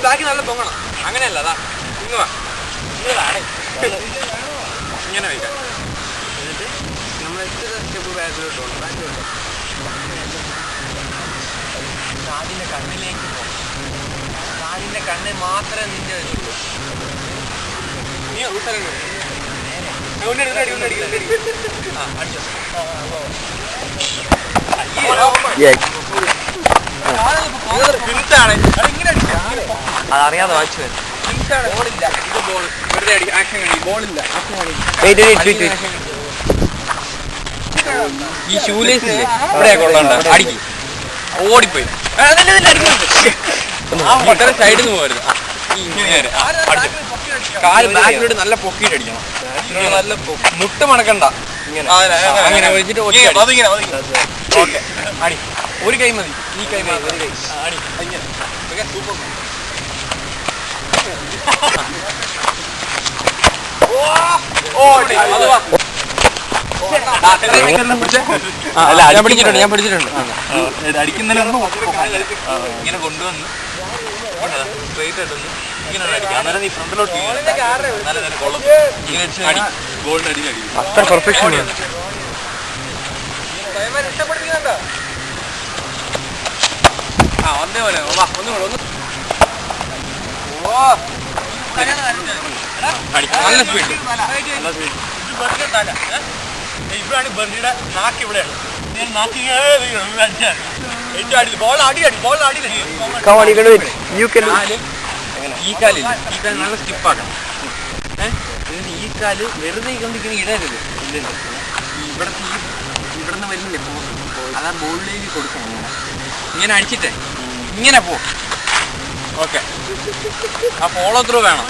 ബാക്കി നല്ല പൊങ്ങണം. അങ്ങനെയല്ല, അതാ ഇങ്ങ് വാ, ഇങ്ങനെ വയ്ക്കാം. എന്നിട്ട് നമ്മൾ എത്ര സ്റ്റെപ്പ് ബാക്കിലോട്ട് പോകണം. ബാക്കിലോട്ട് കാലിൻ്റെ കണ്ണിലേക്ക് പോകണം. കാലിൻ്റെ കണ്ണിൽ മാത്രമേ നിന്റെ വെച്ചുള്ളൂ. നീ ഊട്ടലുണ്ട് അതറിയാതെ വായിച്ചു വരും. ഈ ഷൂലേസ് ഇവിടെ കൊള്ളണ്ട, അടിക്കും. ഓടിപ്പോയി സൈഡിൽ നിന്ന് പോരുത്. കാല് ബാക്കിലോട്ട് നല്ല പൊക്കിയിട്ട് അടിക്കണം. നല്ല മുട്ട് മണക്കണ്ട, അങ്ങനെ വെച്ചിട്ട് ഓക്കെ. അടി ഒരു കൈ മതി, ഈ കൈ മതി, ഒരു കൈ അടി. സൂപ്പർ. ഞാൻ പിടിച്ചിട്ടുണ്ട്. അടിക്കുന്നതിന് ഇങ്ങനെ കൊണ്ടുവന്ന് സ്ട്രൈറ്റ് ആയിട്ടൊന്ന് ഇങ്ങനെ അടിക്കാം. അന്നേരം നീ ഫ്രണ്ടിലോട്ട് നല്ല കൊള്ളും. ഇങ്ങനെ അടി, ഗോൾഡ് അടി അടിക്കും. അത്ര പെർഫെക്ഷൻ. ഇഷ്ടപ്പെടുന്നുണ്ടോ? ആ വന്നേ പോലെ ഒന്നും നല്ല സ്പീഡ്. ഇവിടെയാണ് ബെർണിയുടെ നാക്ക്, ഇവിടെയാണ്. ഈ കാലിൽ നല്ല സ്റ്റിപ്പാക്കണം. ഈ കാല് വെറുതെ കൊണ്ടിങ്ങനെ ഇടരുത്. ഇവിടുന്ന് വരുന്നില്ലേ അതാ ബോളിലേക്ക് കൊടുക്കണം. ഇങ്ങനെ അടിച്ചിട്ടേ ഇങ്ങനെ പോ. ഓക്കെ, ആ ഫോളോ ത്രൂ വേണം.